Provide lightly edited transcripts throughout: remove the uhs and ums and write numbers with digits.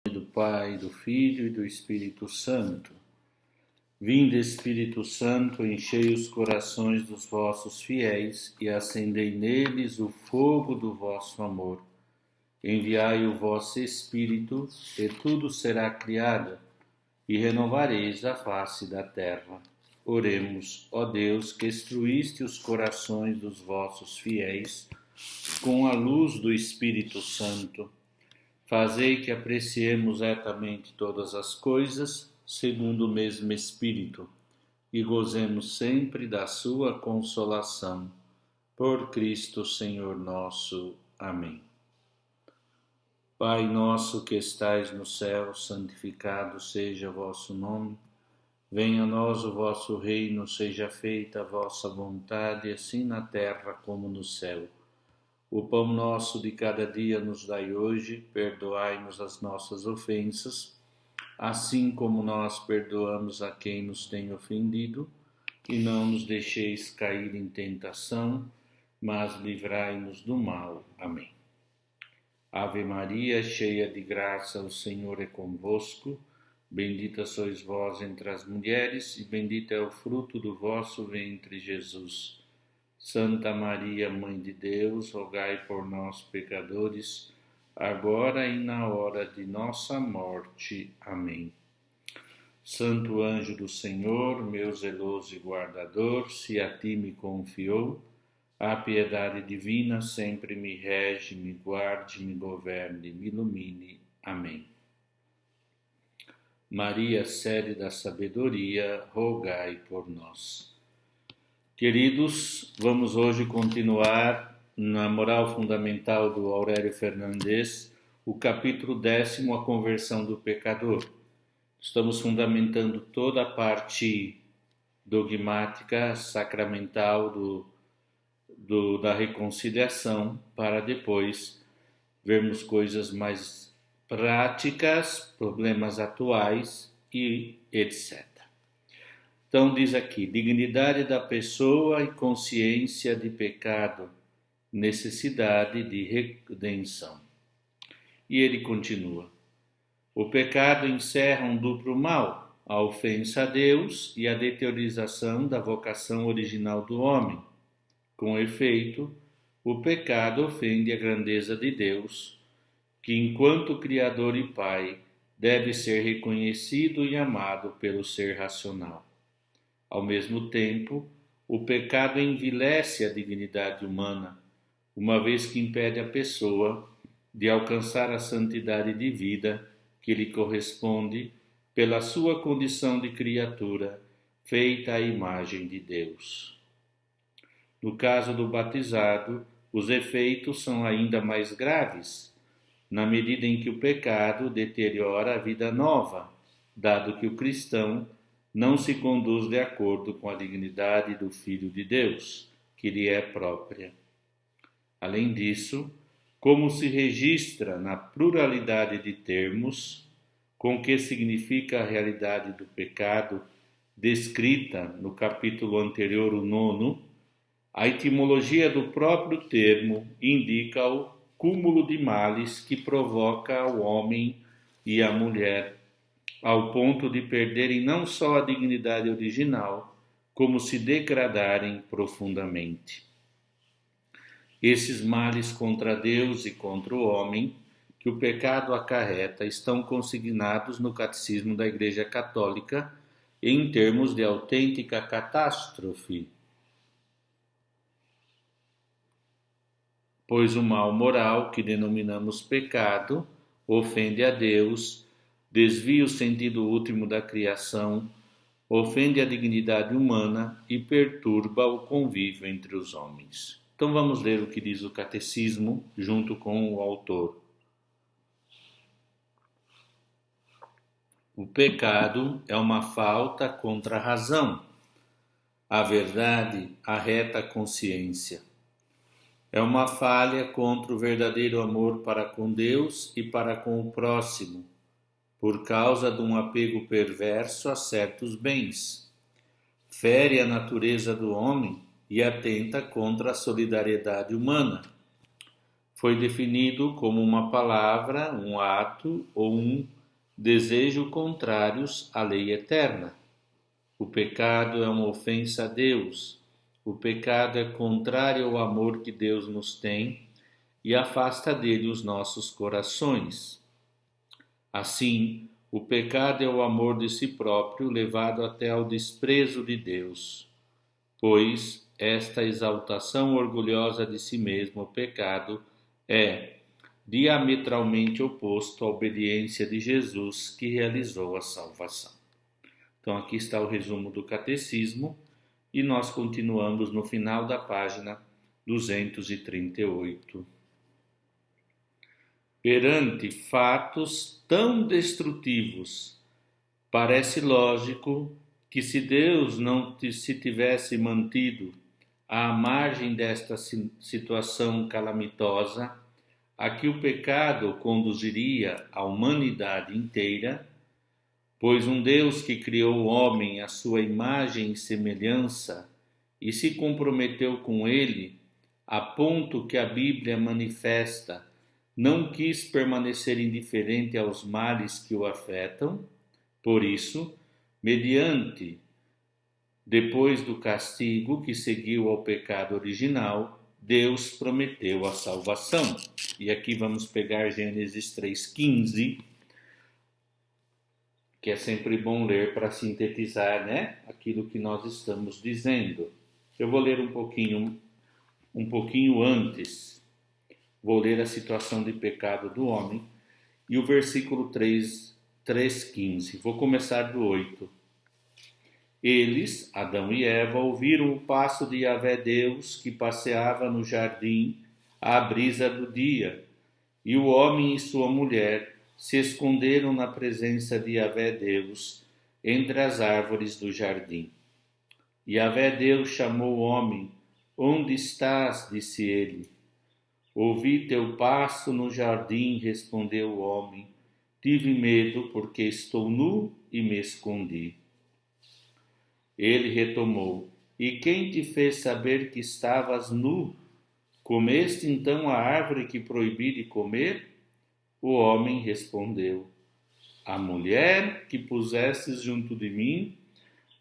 Do Pai, do Filho e do Espírito Santo. Vinde, Espírito Santo, enchei os corações dos vossos fiéis e acendei neles o fogo do vosso amor. Enviai o vosso Espírito, e tudo será criado, e renovareis a face da terra. Oremos, ó Deus, que instruíste os corações dos vossos fiéis com a luz do Espírito Santo. Fazei que apreciemos retamente todas as coisas, segundo o mesmo Espírito, e gozemos sempre da sua consolação. Por Cristo Senhor nosso. Amém. Pai nosso que estais no céu, santificado seja o vosso nome. Venha a nós o vosso reino, seja feita a vossa vontade, assim na terra como no céu. O pão nosso de cada dia nos dai hoje, perdoai-nos as nossas ofensas, assim como nós perdoamos a quem nos tem ofendido, e não nos deixeis cair em tentação, mas livrai-nos do mal. Amém. Ave Maria, cheia de graça, o Senhor é convosco, bendita sois vós entre as mulheres, e bendito é o fruto do vosso ventre, Jesus. Santa Maria, Mãe de Deus, rogai por nós, pecadores, agora e na hora de nossa morte. Amém. Santo anjo do Senhor, meu zeloso e guardador, se a ti me confiou, a piedade divina sempre me rege, me guarde, me governe, me ilumine. Amém. Maria, sede da sabedoria, rogai por nós. Queridos, vamos hoje continuar na moral fundamental do Aurélio Fernandes, o capítulo 10, a conversão do pecador. Estamos fundamentando toda a parte dogmática, sacramental da reconciliação, para depois vermos coisas mais práticas, problemas atuais e etc. Então diz aqui, dignidade da pessoa e consciência de pecado, necessidade de redenção. E ele continua, o pecado encerra um duplo mal, a ofensa a Deus e a deteriorização da vocação original do homem. Com efeito, o pecado ofende a grandeza de Deus, que enquanto Criador e Pai, deve ser reconhecido e amado pelo ser racional. Ao mesmo tempo, o pecado envilece a dignidade humana, uma vez que impede a pessoa de alcançar a santidade de vida que lhe corresponde pela sua condição de criatura, feita à imagem de Deus. No caso do batizado, os efeitos são ainda mais graves, na medida em que o pecado deteriora a vida nova, dado que o cristão não se conduz de acordo com a dignidade do Filho de Deus, que lhe é própria. Além disso, como se registra na pluralidade de termos com que significa a realidade do pecado, descrita no capítulo anterior, o 9, a etimologia do próprio termo indica o cúmulo de males que provoca ao homem e à mulher, ao ponto de perderem não só a dignidade original, como se degradarem profundamente. Esses males contra Deus e contra o homem, que o pecado acarreta, estão consignados no Catecismo da Igreja Católica em termos de autêntica catástrofe. Pois o mal moral, que denominamos pecado, ofende a Deus, desvia o sentido último da criação, ofende a dignidade humana e perturba o convívio entre os homens. Então vamos ler o que diz o Catecismo junto com o autor. O pecado é uma falta contra a razão, a verdade, a reta consciência. É uma falha contra o verdadeiro amor para com Deus e para com o próximo, por causa de um apego perverso a certos bens. Fere a natureza do homem e atenta contra a solidariedade humana. foi definido como uma palavra, um ato ou um desejo contrários à lei eterna. O pecado é uma ofensa a Deus. O pecado é contrário ao amor que Deus nos tem e afasta dele os nossos corações. Assim, o pecado é o amor de si próprio levado até ao desprezo de Deus, pois esta exaltação orgulhosa de si mesmo, o pecado, é diametralmente oposto à obediência de Jesus que realizou a salvação. Então aqui está o resumo do catecismo e nós continuamos no final da página 238. Perante fatos tão destrutivos, parece lógico que se Deus não se tivesse mantido à margem desta situação calamitosa, a que o pecado conduziria a humanidade inteira, pois um Deus que criou o homem à sua imagem e semelhança e se comprometeu com ele, a ponto que a Bíblia manifesta, não quis permanecer indiferente aos males que o afetam. Por isso, depois do castigo que seguiu ao pecado original, Deus prometeu a salvação. E aqui vamos pegar Gênesis 3,15, que é sempre bom ler para sintetizar, né, aquilo que nós estamos dizendo. Eu vou ler um pouquinho antes. Vou ler a situação de pecado do homem e o versículo 3,15. Vou começar do 8. Eles, Adão e Eva, ouviram o passo de Yahvé Deus que passeava no jardim à brisa do dia, e o homem e sua mulher se esconderam na presença de Yahvé Deus entre as árvores do jardim. Yahvé Deus chamou o homem. Onde estás? Disse ele. Ouvi teu passo no jardim, respondeu o homem. Tive medo porque estou nu e me escondi. Ele retomou. E quem te fez saber que estavas nu? Comeste então a árvore que proibi de comer? O homem respondeu. A mulher que pusestes junto de mim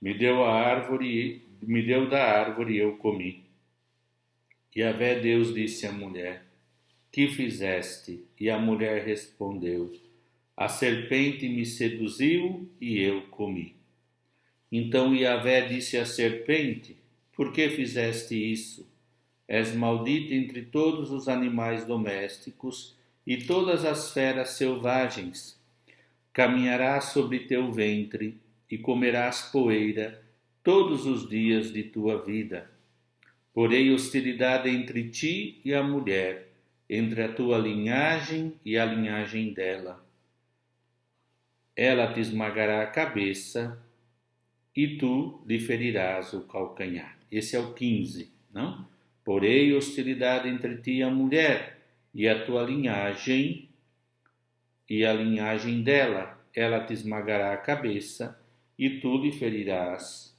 me deu da árvore e eu comi. Yahvé Deus disse à mulher, que fizeste? E a mulher respondeu, a serpente me seduziu e eu comi. Então Yahvé disse à serpente, por que fizeste isso? És maldita entre todos os animais domésticos e todas as feras selvagens. Caminharás sobre teu ventre e comerás poeira todos os dias de tua vida. Porém hostilidade entre ti e a mulher, entre a tua linhagem e a linhagem dela. Ela te esmagará a cabeça e tu lhe ferirás o calcanhar. Esse é o 15, não? Porém hostilidade entre ti e a mulher, e a tua linhagem e a linhagem dela. Ela te esmagará a cabeça e tu lhe ferirás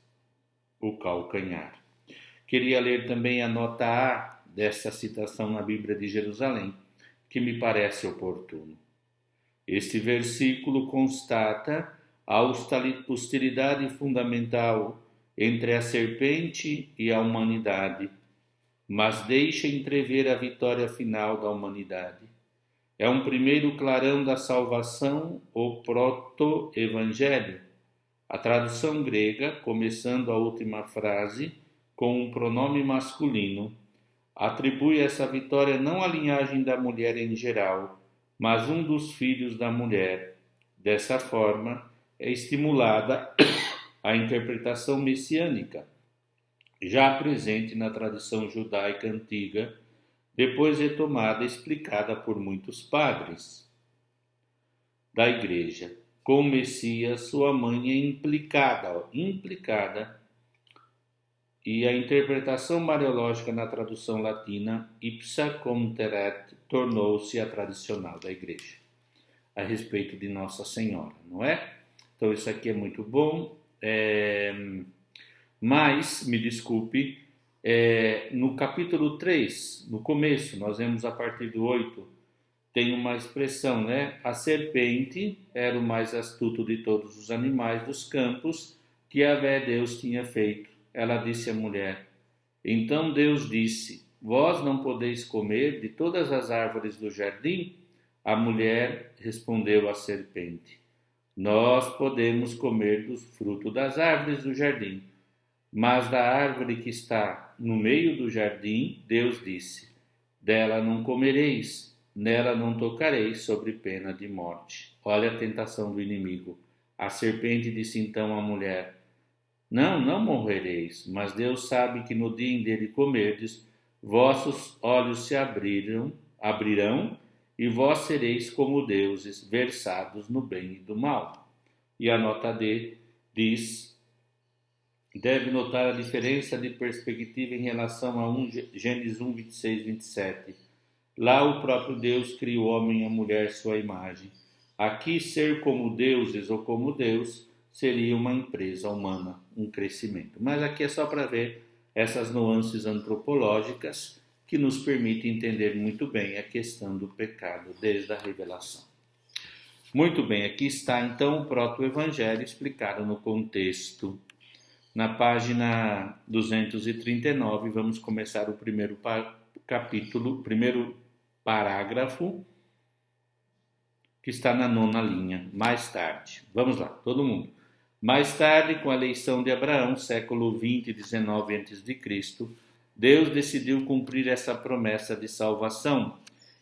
o calcanhar. Queria ler também a nota A desta citação na Bíblia de Jerusalém, que me parece oportuno. Este versículo constata a hostilidade fundamental entre a serpente e a humanidade, mas deixa entrever a vitória final da humanidade. É um primeiro clarão da salvação, o proto-evangelho. A tradução grega, começando a última frase, com um pronome masculino, atribui essa vitória não à linhagem da mulher em geral, mas um dos filhos da mulher. Dessa forma, é estimulada a interpretação messiânica, já presente na tradição judaica antiga, depois retomada e explicada por muitos padres da Igreja. Com o Messias, sua mãe é implicada, e a interpretação mariológica na tradução latina, ipsa comteret, tornou-se a tradicional da Igreja, a respeito de Nossa Senhora, não é? Então isso aqui é muito bom, mas, me desculpe, No capítulo 3, no começo, nós vemos a partir do 8, tem uma expressão, né? A serpente era o mais astuto de todos os animais dos campos que Yahvé Deus tinha feito. Ela disse à mulher: Então Deus disse: Vós não podeis comer de todas as árvores do jardim? A mulher respondeu à serpente: Nós podemos comer do fruto das árvores do jardim, mas da árvore que está no meio do jardim, Deus disse: Dela não comereis, nela não tocareis, sob pena de morte. Olha a tentação do inimigo. A serpente disse então à mulher: não morrereis, mas Deus sabe que no dia em dele comerdes, vossos olhos se abrirão, e vós sereis como deuses, versados no bem e do mal. E a nota D diz: deve notar a diferença de perspectiva em relação a Gênesis 1, 26, 27. Lá o próprio Deus cria o homem e a mulher sua imagem. Aqui, ser como deuses ou como Deus seria uma empresa humana, um crescimento. Mas aqui é só para ver essas nuances antropológicas que nos permitem entender muito bem a questão do pecado desde a revelação. Muito bem, aqui está então o proto-evangelho explicado no contexto. Na página 239, vamos começar o primeiro capítulo, primeiro parágrafo, que está na 9ª linha, mais tarde. Vamos lá, todo mundo. Mais tarde, com a eleição de Abraão, século 20 e 19 a.C., Deus decidiu cumprir essa promessa de salvação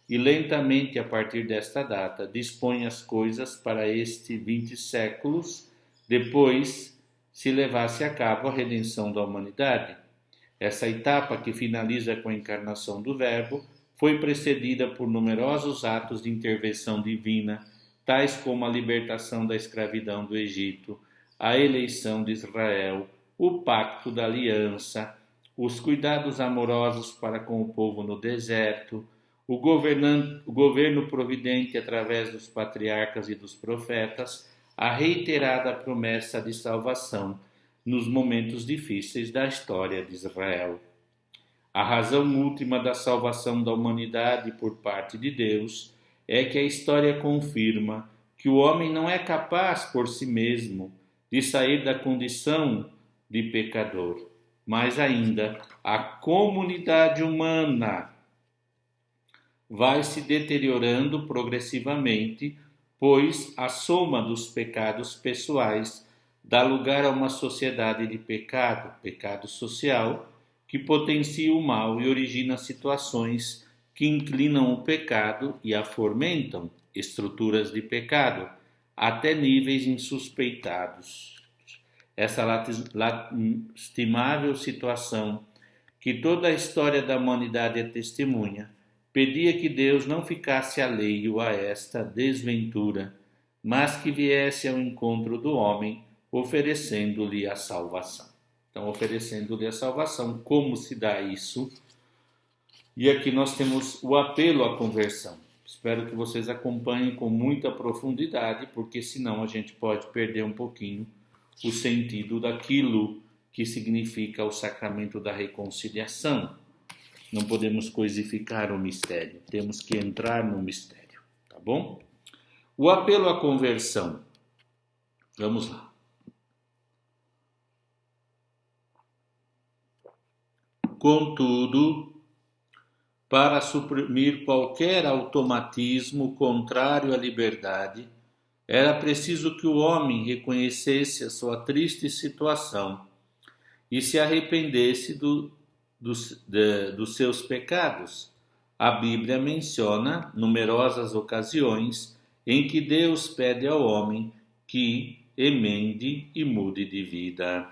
e lentamente, a partir desta data, dispõe as coisas para este 20 séculos depois se levasse a cabo a redenção da humanidade. Essa etapa, que finaliza com a encarnação do Verbo, foi precedida por numerosos atos de intervenção divina, tais como a libertação da escravidão do Egito, a eleição de Israel, o pacto da aliança, os cuidados amorosos para com o povo no deserto, o governo providente através dos patriarcas e dos profetas, a reiterada promessa de salvação nos momentos difíceis da história de Israel. A razão última da salvação da humanidade por parte de Deus é que a história confirma que o homem não é capaz por si mesmo de sair da condição de pecador, mas ainda a comunidade humana vai se deteriorando progressivamente, pois a soma dos pecados pessoais dá lugar a uma sociedade de pecado social, que potencia o mal e origina situações que inclinam o pecado e a fomentam, estruturas de pecado, até níveis insuspeitados. Essa lastimável situação, que toda a história da humanidade é testemunha, pedia que Deus não ficasse alheio a esta desventura, mas que viesse ao encontro do homem, oferecendo-lhe a salvação. Então, oferecendo-lhe a salvação, como se dá isso? E aqui nós temos o apelo à conversão. Espero que vocês acompanhem com muita profundidade, porque senão a gente pode perder um pouquinho o sentido daquilo que significa o sacramento da reconciliação. Não podemos coisificar o mistério, temos que entrar no mistério, tá bom? O apelo à conversão. Vamos lá. Contudo, para suprimir qualquer automatismo contrário à liberdade, era preciso que o homem reconhecesse a sua triste situação e se arrependesse dos seus pecados. A Bíblia menciona numerosas ocasiões em que Deus pede ao homem que emende e mude de vida.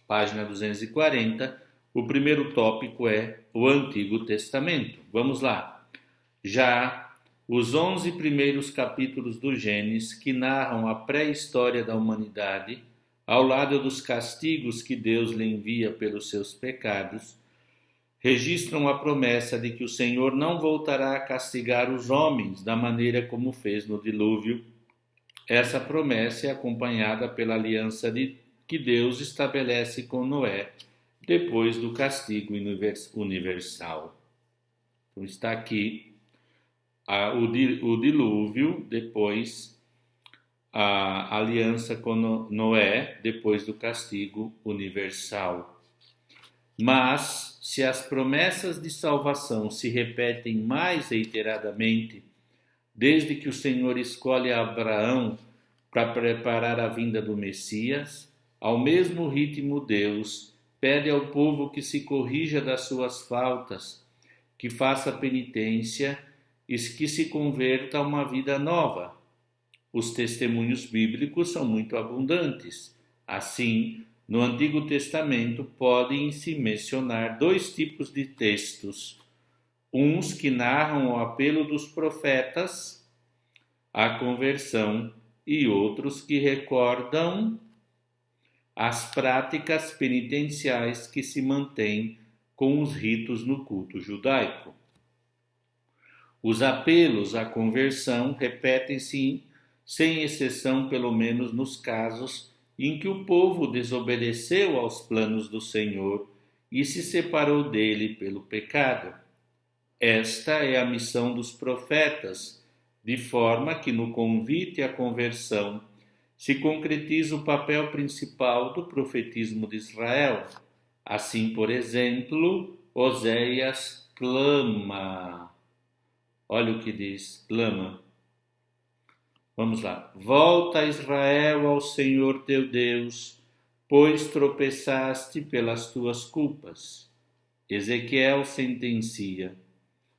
Página 240. O primeiro tópico é o Antigo Testamento. Vamos lá. Já os 11 primeiros capítulos do Gênesis, que narram a pré-história da humanidade, ao lado dos castigos que Deus lhe envia pelos seus pecados, registram a promessa de que o Senhor não voltará a castigar os homens da maneira como fez no dilúvio. Essa promessa é acompanhada pela aliança que Deus estabelece com Noé, depois do castigo universal. Então está aqui o dilúvio, depois a aliança com Noé, depois do castigo universal. Mas, se as promessas de salvação se repetem mais reiteradamente, desde que o Senhor escolhe Abraão para preparar a vinda do Messias, ao mesmo ritmo Deus pede ao povo que se corrija das suas faltas, que faça penitência e que se converta a uma vida nova. Os testemunhos bíblicos são muito abundantes. Assim, no Antigo Testamento podem-se mencionar dois tipos de textos: uns que narram o apelo dos profetas à conversão e outros que recordam as práticas penitenciais que se mantêm com os ritos no culto judaico. Os apelos à conversão repetem-se sem exceção, pelo menos nos casos em que o povo desobedeceu aos planos do Senhor e se separou dele pelo pecado. Esta é a missão dos profetas, de forma que no convite à conversão se concretiza o papel principal do profetismo de Israel. Assim, por exemplo, Oséias clama. Olha o que diz, clama. Vamos lá. Volta, Israel, ao Senhor teu Deus, pois tropeçaste pelas tuas culpas. Ezequiel sentencia: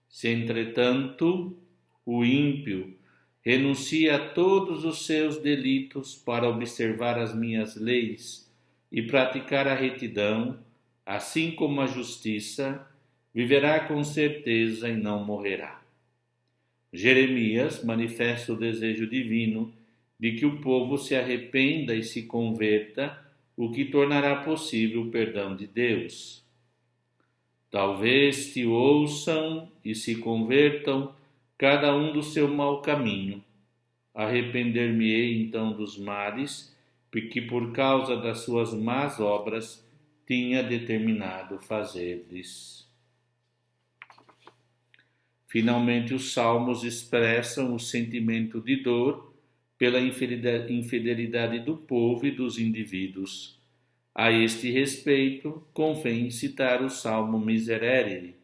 se, entretanto, o ímpio renuncia a todos os seus delitos para observar as minhas leis e praticar a retidão, assim como a justiça, viverá com certeza e não morrerá. Jeremias manifesta o desejo divino de que o povo se arrependa e se converta, o que tornará possível o perdão de Deus. Talvez te ouçam e se convertam, cada um do seu mau caminho. Arrepender-me-ei então dos males, porque por causa das suas más obras tinha determinado fazer-lhes. Finalmente, os salmos expressam o sentimento de dor pela infidelidade do povo e dos indivíduos. A este respeito, convém citar o Salmo Miserere,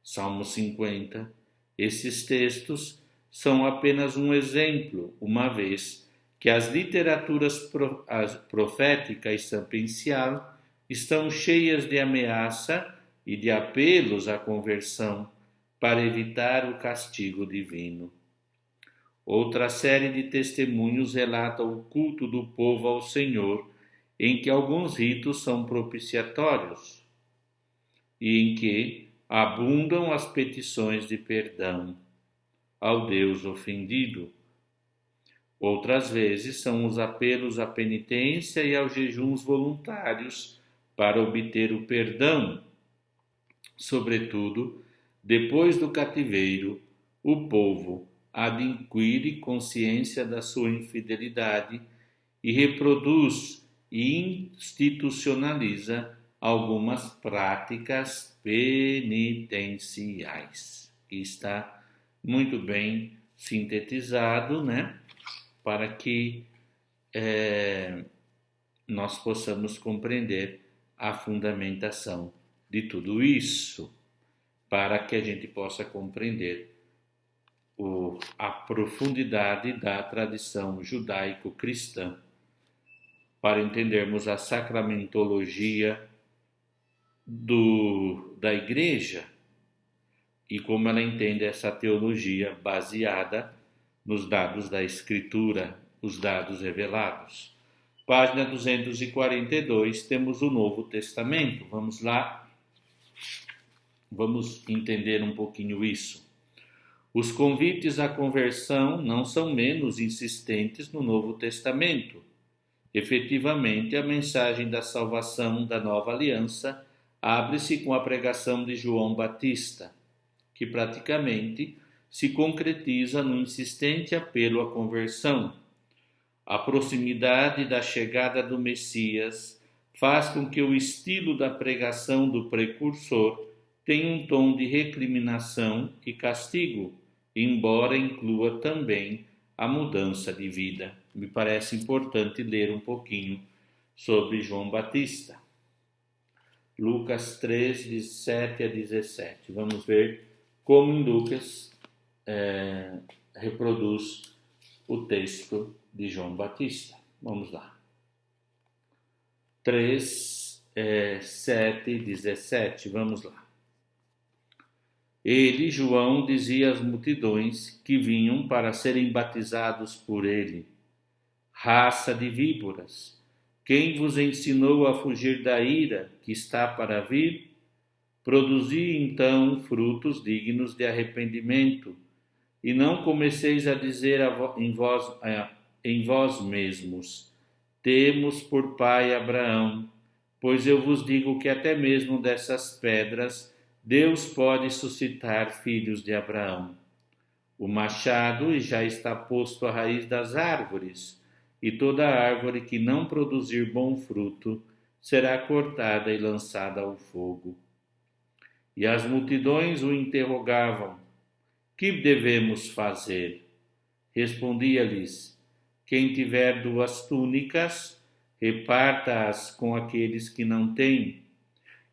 Salmo 50. Esses textos são apenas um exemplo, uma vez que as literaturas profética e sapiencial estão cheias de ameaça e de apelos à conversão para evitar o castigo divino. Outra série de testemunhos relata o culto do povo ao Senhor, em que alguns ritos são propiciatórios e em que abundam as petições de perdão ao Deus ofendido. Outras vezes são os apelos à penitência e aos jejuns voluntários para obter o perdão. Sobretudo, depois do cativeiro, o povo adquire consciência da sua infidelidade e reproduz e institucionaliza algumas práticas penitenciais. E está muito bem sintetizado, né? Para que nós possamos compreender a fundamentação de tudo isso, para que a gente possa compreender a profundidade da tradição judaico-cristã, para entendermos a sacramentologia da Igreja e como ela entende essa teologia baseada nos dados da Escritura, os dados revelados. Página 242, temos o Novo Testamento. Vamos lá, vamos entender um pouquinho isso. Os convites à conversão não são menos insistentes no Novo Testamento. Efetivamente, a mensagem da salvação da nova aliança abre-se com a pregação de João Batista, que praticamente se concretiza no insistente apelo à conversão. A proximidade da chegada do Messias faz com que o estilo da pregação do precursor tenha um tom de recriminação e castigo, embora inclua também a mudança de vida. Me parece importante ler um pouquinho sobre João Batista. Lucas 3, de 7 a 17. Vamos ver como em Lucas reproduz o texto de João Batista. Vamos lá. 3, 7 e 17. Vamos lá. Ele, João, dizia às multidões que vinham para serem batizados por ele: raça de víboras, quem vos ensinou a fugir da ira que está para vir? Produzi então frutos dignos de arrependimento, e não comeceis a dizer em vós mesmos: temos por pai Abraão, pois eu vos digo que até mesmo dessas pedras Deus pode suscitar filhos de Abraão. O machado já está posto à raiz das árvores, e toda árvore que não produzir bom fruto será cortada e lançada ao fogo. E as multidões o interrogavam: que devemos fazer? Respondia-lhes: quem tiver 2 túnicas, reparta-as com aqueles que não têm,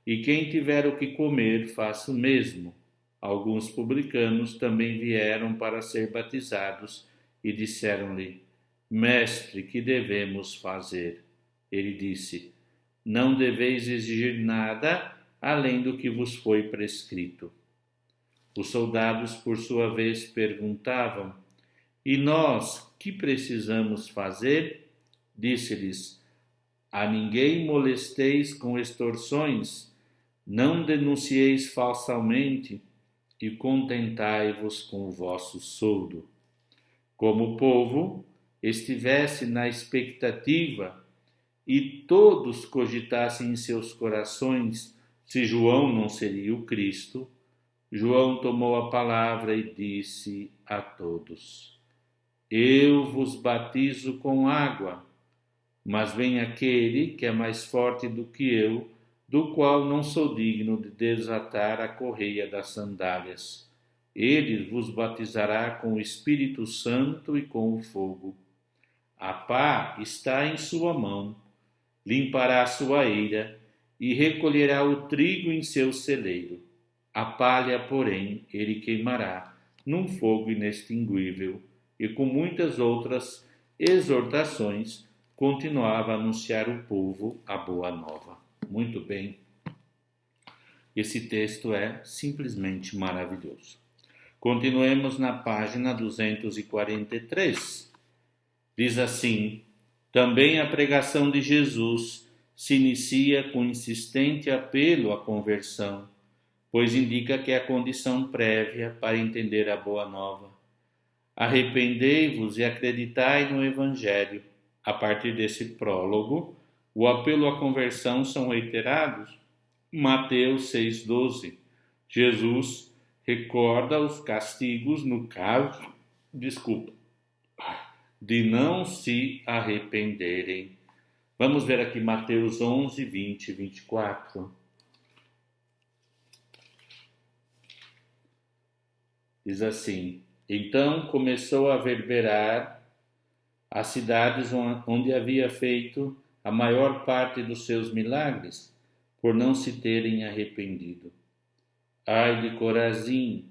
e quem tiver o que comer, faça o mesmo. Alguns publicanos também vieram para ser batizados e disseram-lhe: Mestre, que devemos fazer? Ele disse: não deveis exigir nada além do que vos foi prescrito. Os soldados, por sua vez, perguntavam: e nós, que precisamos fazer? Disse-lhes: a ninguém molesteis com extorsões, não denuncieis falsamente e contentai-vos com o vosso soldo. Como o povo estivesse na expectativa e todos cogitassem em seus corações se João não seria o Cristo, João tomou a palavra e disse a todos: eu vos batizo com água, mas vem aquele que é mais forte do que eu, do qual não sou digno de desatar a correia das sandálias. Ele vos batizará com o Espírito Santo e com o fogo. A pá está em sua mão, limpará a sua eira e recolherá o trigo em seu celeiro. A palha, porém, ele queimará num fogo inextinguível. E com muitas outras exortações, continuava a anunciar ao povo a boa nova. Muito bem. Esse texto é simplesmente maravilhoso. Continuemos na página 243. Diz assim: também a pregação de Jesus se inicia com insistente apelo à conversão, pois indica que é a condição prévia para entender a boa nova. Arrependei-vos e acreditai no Evangelho. A partir desse prólogo, o apelo à conversão são reiterados. Mateus 6,12. Jesus recorda os castigos no caso, de não se arrependerem. Vamos ver aqui Mateus 11, 20 e 24. Diz assim: então começou a verberar as cidades onde havia feito a maior parte dos seus milagres, por não se terem arrependido. Ai de Corazim,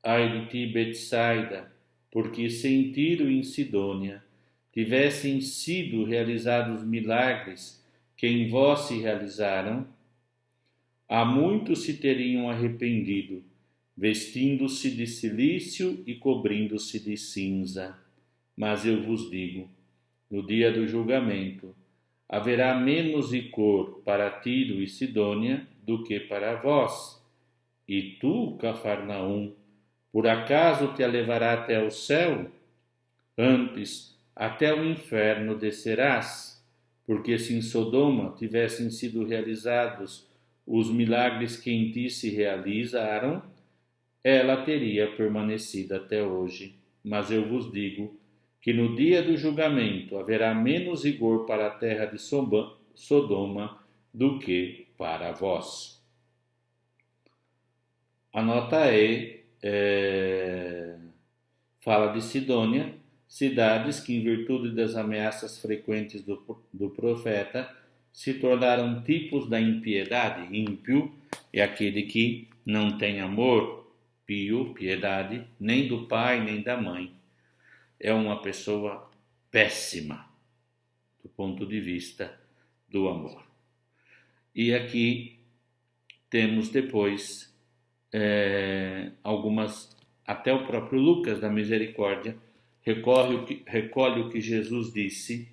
ai de ti, Betsaida, porque se em Tiro e em Sidônia tivessem sido realizados milagres que em vós se realizaram, há muitos se teriam arrependido, vestindo-se de cilício e cobrindo-se de cinza. Mas eu vos digo, no dia do julgamento, haverá menos licor para Tiro e Sidônia do que para vós. E tu, Cafarnaum, por acaso te levará até o céu? Antes, até o inferno descerás, porque se em Sodoma tivessem sido realizados os milagres que em ti se realizaram, ela teria permanecido até hoje. Mas eu vos digo que no dia do julgamento haverá menos rigor para a terra de Sodoma do que para vós. A nota E fala de Sidônia, cidades que, em virtude das ameaças frequentes do profeta, se tornaram tipos da impiedade. Ímpio é aquele que não tem amor, pio, piedade, nem do pai nem da mãe. É uma pessoa péssima do ponto de vista do amor. E aqui temos depois algumas, até o próprio Lucas da Misericórdia recolhe o que Jesus disse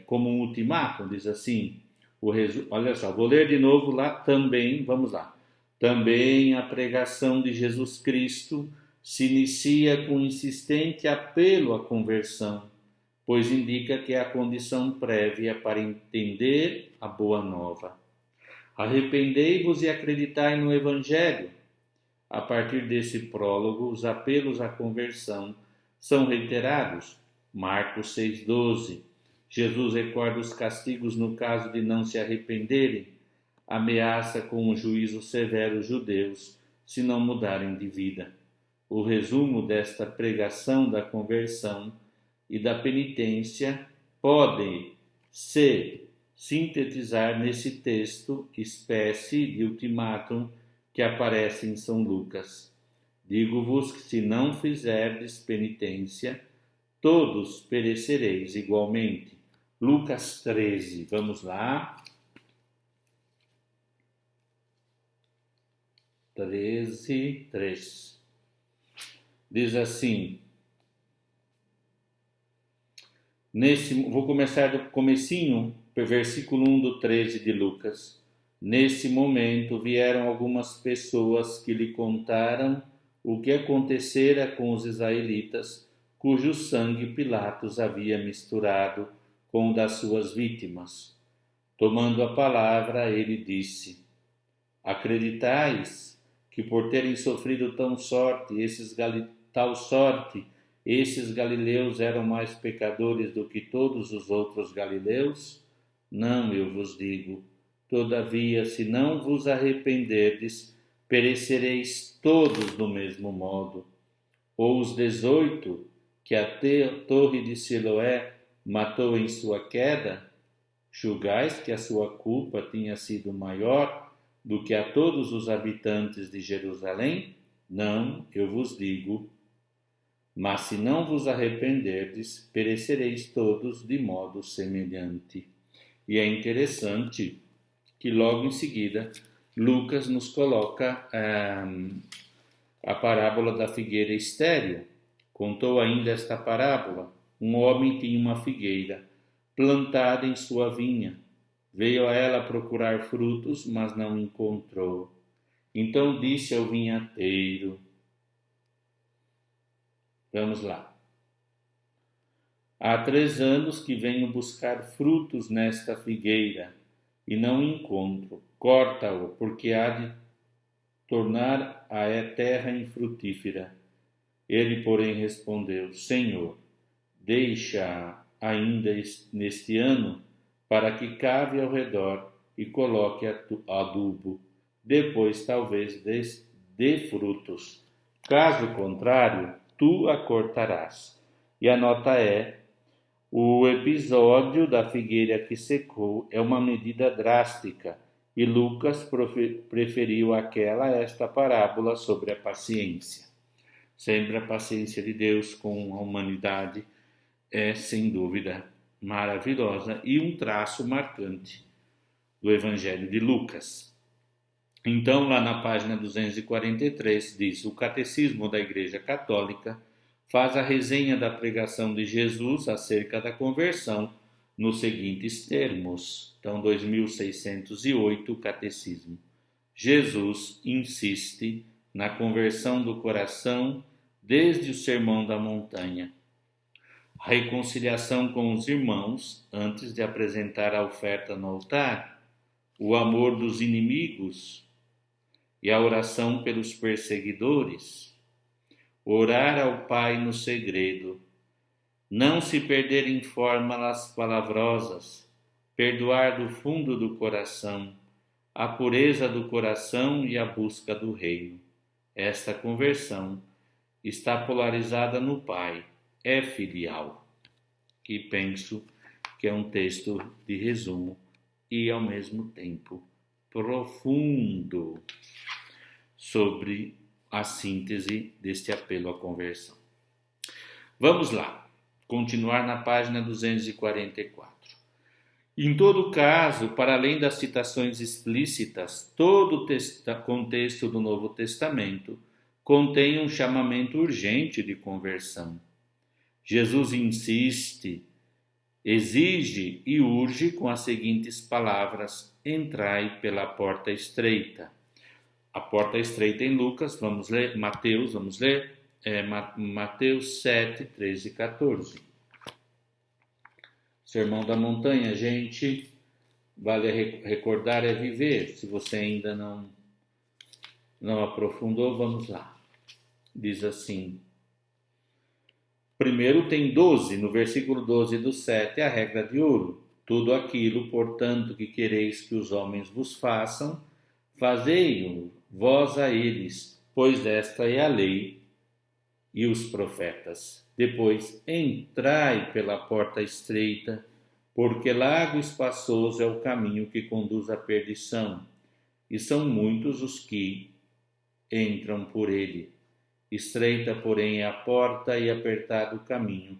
como um ultimato, diz assim, olha só, vou ler de novo lá também, vamos lá. Também a pregação de Jesus Cristo se inicia com insistente apelo à conversão, pois indica que é a condição prévia para entender a boa nova. Arrependei-vos e acreditai no Evangelho. A partir desse prólogo, os apelos à conversão são reiterados. Marcos 6,12. Jesus recorda os castigos no caso de não se arrependerem, ameaça com um juízo severo os judeus se não mudarem de vida. O resumo desta pregação da conversão e da penitência pode se sintetizar nesse texto, espécie de ultimátum que aparece em São Lucas. Digo-vos que se não fizerdes penitência, todos perecereis igualmente. Lucas 13, vamos lá. 13, 3. Diz assim, vou começar do comecinho, versículo 1 do 13 de Lucas. Nesse momento vieram algumas pessoas que lhe contaram o que acontecera com os israelitas, cujo sangue Pilatos havia misturado com o das suas vítimas. Tomando a palavra, ele disse: Acreditais que por terem sofrido tal sorte, esses galileus eram mais pecadores do que todos os outros galileus? Não, eu vos digo. Todavia, se não vos arrependerdes, perecereis todos do mesmo modo. Ou os 18 que a torre de Siloé matou em sua queda, julgais que a sua culpa tinha sido maior do que a todos os habitantes de Jerusalém? Não, eu vos digo. Mas se não vos arrependerdes, perecereis todos de modo semelhante. E é interessante que logo em seguida Lucas nos coloca a parábola da figueira estéril. Contou ainda esta parábola. Um homem tinha uma figueira plantada em sua vinha. Veio a ela procurar frutos, mas não encontrou. Então disse ao vinhateiro, vamos lá. Há 3 anos que venho buscar frutos nesta figueira e não encontro. Corta-o, porque há de tornar a terra infrutífera. Ele, porém, respondeu: Senhor, deixa ainda neste ano, para que cave ao redor e coloque adubo. Depois talvez dê frutos. Caso contrário, tu a cortarás. E a nota é: o episódio da figueira que secou é uma medida drástica, e Lucas preferiu esta parábola sobre a paciência. Sempre a paciência de Deus com a humanidade é, sem dúvida, maravilhosa e um traço marcante do Evangelho de Lucas. Então, lá na página 243, diz: o Catecismo da Igreja Católica faz a resenha da pregação de Jesus acerca da conversão nos seguintes termos. Então, 2608, Catecismo. Jesus insiste na conversão do coração desde o Sermão da Montanha. A reconciliação com os irmãos antes de apresentar a oferta no altar, o amor dos inimigos e a oração pelos perseguidores, orar ao Pai no segredo, não se perder em fórmulas palavrosas, perdoar do fundo do coração, a pureza do coração e a busca do reino. Esta conversão está polarizada no Pai, é filial. E penso que é um texto de resumo e, ao mesmo tempo, profundo sobre a síntese deste apelo à conversão. Vamos lá, continuar na página 244. Em todo caso, para além das citações explícitas, todo o contexto do Novo Testamento contém um chamamento urgente de conversão. Jesus insiste, exige e urge com as seguintes palavras: entrai pela porta estreita. A porta estreita em Lucas, vamos ler, Mateus, Mateus 7, 13 e 14. Sermão da Montanha, gente, vale recordar é viver. Se você ainda não aprofundou, vamos lá. Diz assim, primeiro tem 12, no versículo 12 do 7, a regra de ouro. Tudo aquilo, portanto, que quereis que os homens vos façam, fazei-o vós a eles, pois esta é a lei e os profetas. Depois, entrai pela porta estreita, porque largo e espaçoso é o caminho que conduz à perdição, e são muitos os que entram por ele. Estreita, porém, é a porta e apertado o caminho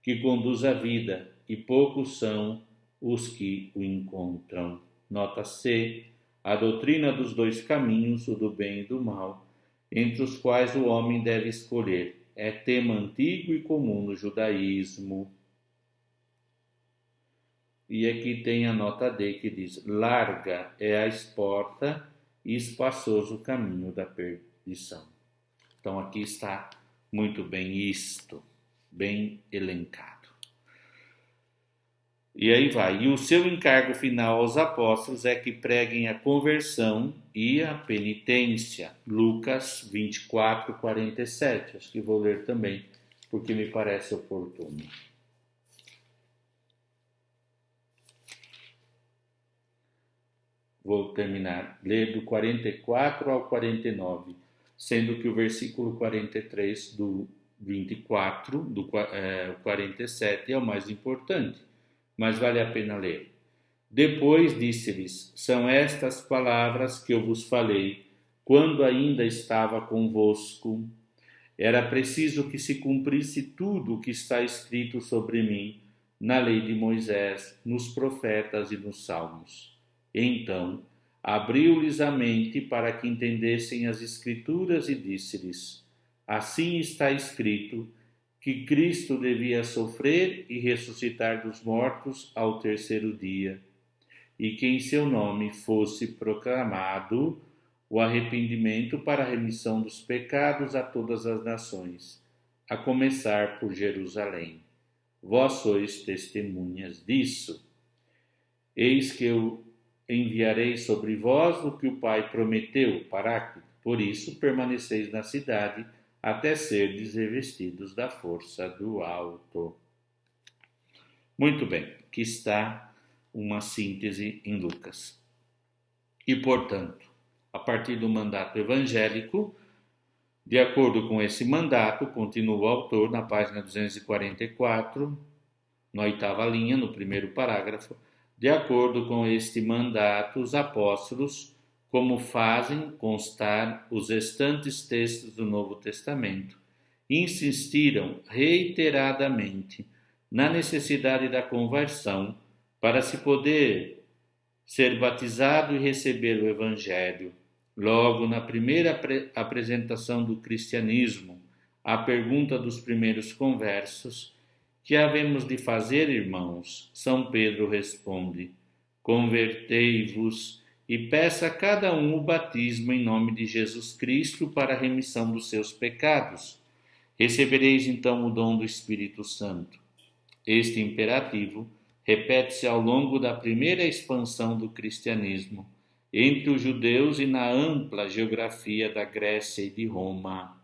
que conduz à vida, e poucos são os que o encontram. Nota C. A doutrina dos dois caminhos, o do bem e do mal, entre os quais o homem deve escolher, é tema antigo e comum no judaísmo. E aqui tem a nota D que diz: larga é a porta e espaçoso o caminho da perdição. Então aqui está muito bem isto, bem elencado. E aí vai. E o seu encargo final aos apóstolos é que preguem a conversão e a penitência. Lucas 24, 47. Acho que vou ler também, porque me parece oportuno. Vou terminar, ler do 44 ao 49, sendo que o versículo 43 do 24, do 47 é o mais importante, mas vale a pena ler. Depois disse-lhes: são estas palavras que eu vos falei, quando ainda estava convosco. Era preciso que se cumprisse tudo o que está escrito sobre mim na lei de Moisés, nos profetas e nos salmos. Então abriu-lhes a mente para que entendessem as Escrituras e disse-lhes: assim está escrito que Cristo devia sofrer e ressuscitar dos mortos ao terceiro dia, e que em seu nome fosse proclamado o arrependimento para a remissão dos pecados a todas as nações, a começar por Jerusalém. Vós sois testemunhas disso. Eis que eu enviarei sobre vós o que o Pai prometeu, Paráclito. Por isso, permaneceis na cidade, até serdes revestidos da força do alto. Muito bem, aqui está uma síntese em Lucas. E, portanto, a partir do mandato evangélico, de acordo com esse mandato, continua o autor na página 244, na 8ª linha, no primeiro parágrafo, de acordo com este mandato, os apóstolos, como fazem constar os restantes textos do Novo Testamento, insistiram reiteradamente na necessidade da conversão para se poder ser batizado e receber o Evangelho. Logo, na primeira apresentação do cristianismo, a pergunta dos primeiros conversos: que havemos de fazer, irmãos? São Pedro responde: convertei-vos e peça a cada um o batismo em nome de Jesus Cristo para a remissão dos seus pecados. Recebereis então o dom do Espírito Santo. Este imperativo repete-se ao longo da primeira expansão do cristianismo, entre os judeus e na ampla geografia da Grécia e de Roma.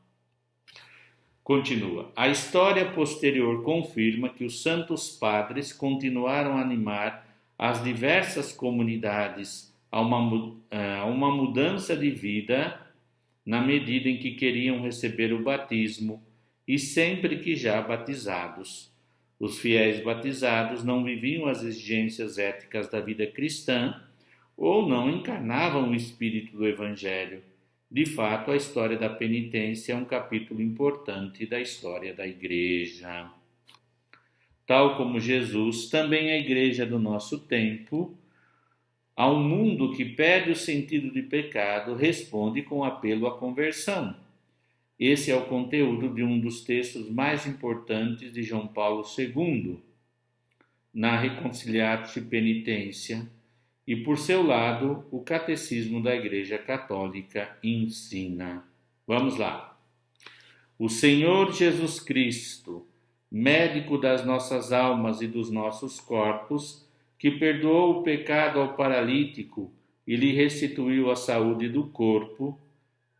Continua. A história posterior confirma que os santos padres continuaram a animar as diversas comunidades a uma mudança de vida na medida em que queriam receber o batismo e sempre que já batizados. Os fiéis batizados não viviam as exigências éticas da vida cristã ou não encarnavam o espírito do Evangelho. De fato, a história da penitência é um capítulo importante da história da Igreja. Tal como Jesus, também a Igreja do nosso tempo, ao mundo que perde o sentido de pecado, responde com apelo à conversão. Esse é o conteúdo de um dos textos mais importantes de João Paulo II, na Reconciliatio Penitência, e por seu lado, o Catecismo da Igreja Católica ensina. Vamos lá. O Senhor Jesus Cristo, médico das nossas almas e dos nossos corpos, que perdoou o pecado ao paralítico e lhe restituiu a saúde do corpo,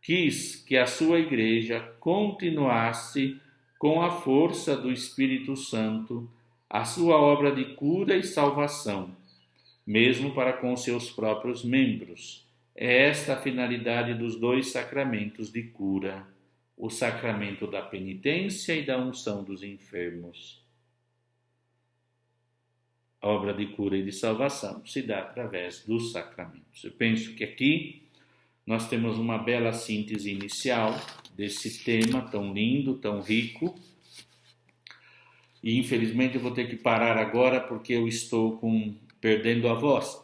quis que a sua Igreja continuasse, com a força do Espírito Santo, a sua obra de cura e salvação, mesmo para com seus próprios membros. É esta a finalidade dos dois sacramentos de cura, o sacramento da penitência e da unção dos enfermos. A obra de cura e de salvação se dá através dos sacramentos. Eu penso que aqui nós temos uma bela síntese inicial desse tema tão lindo, tão rico. E infelizmente eu vou ter que parar agora porque eu estou perdendo a voz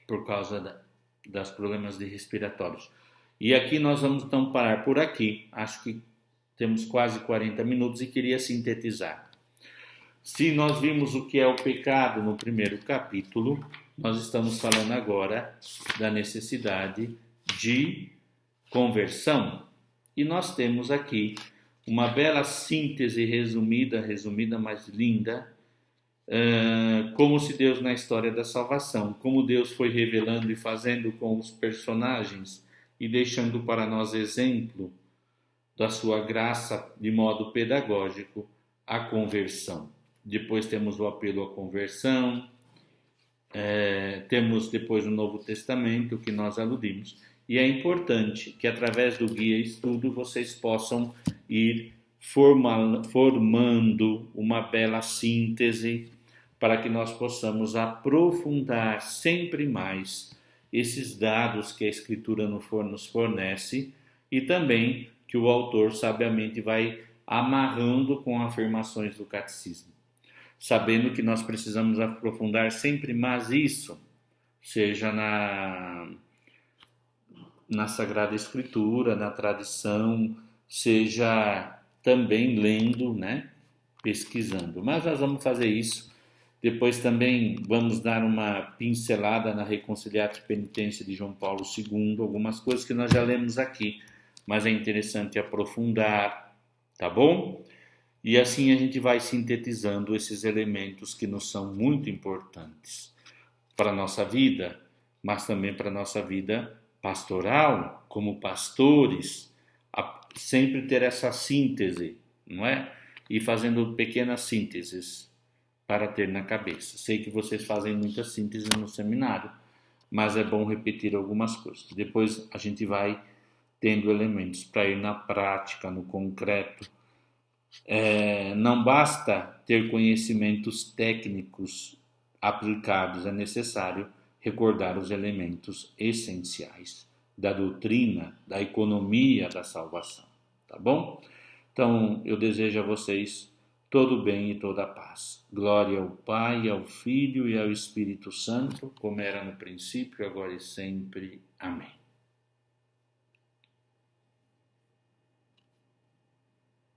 por causa dos problemas respiratórios. E aqui nós vamos então parar por aqui. Acho que temos quase 40 minutos e queria sintetizar. Se nós vimos o que é o pecado no primeiro capítulo, nós estamos falando agora da necessidade de conversão. E nós temos aqui uma bela síntese resumida, mas linda, como se Deus na história da salvação, como Deus foi revelando e fazendo com os personagens e deixando para nós exemplo da sua graça de modo pedagógico, a conversão. Depois temos o apelo à conversão, temos depois o Novo Testamento que nós aludimos. E é importante que através do guia estudo vocês possam ir formando uma bela síntese para que nós possamos aprofundar sempre mais esses dados que a Escritura nos fornece e também que o autor sabiamente vai amarrando com afirmações do catecismo. Sabendo que nós precisamos aprofundar sempre mais isso, seja na Sagrada Escritura, na tradição, seja também lendo, pesquisando. Mas nós vamos fazer isso. Depois também vamos dar uma pincelada na Reconciliatio Penitência de João Paulo II, algumas coisas que nós já lemos aqui, mas é interessante aprofundar, tá bom? E assim a gente vai sintetizando esses elementos que nos são muito importantes para a nossa vida, mas também para a nossa vida pastoral, como pastores, sempre ter essa síntese, não é? E fazendo pequenas sínteses para ter na cabeça. Sei que vocês fazem muita síntese no seminário, mas é bom repetir algumas coisas. Depois a gente vai tendo elementos para ir na prática, no concreto. Não basta ter conhecimentos técnicos aplicados, é necessário recordar os elementos essenciais da doutrina, da economia da salvação, tá bom? Então, eu desejo a vocês todo o bem e toda a paz. Glória ao Pai, ao Filho e ao Espírito Santo, como era no princípio, agora e sempre. Amém.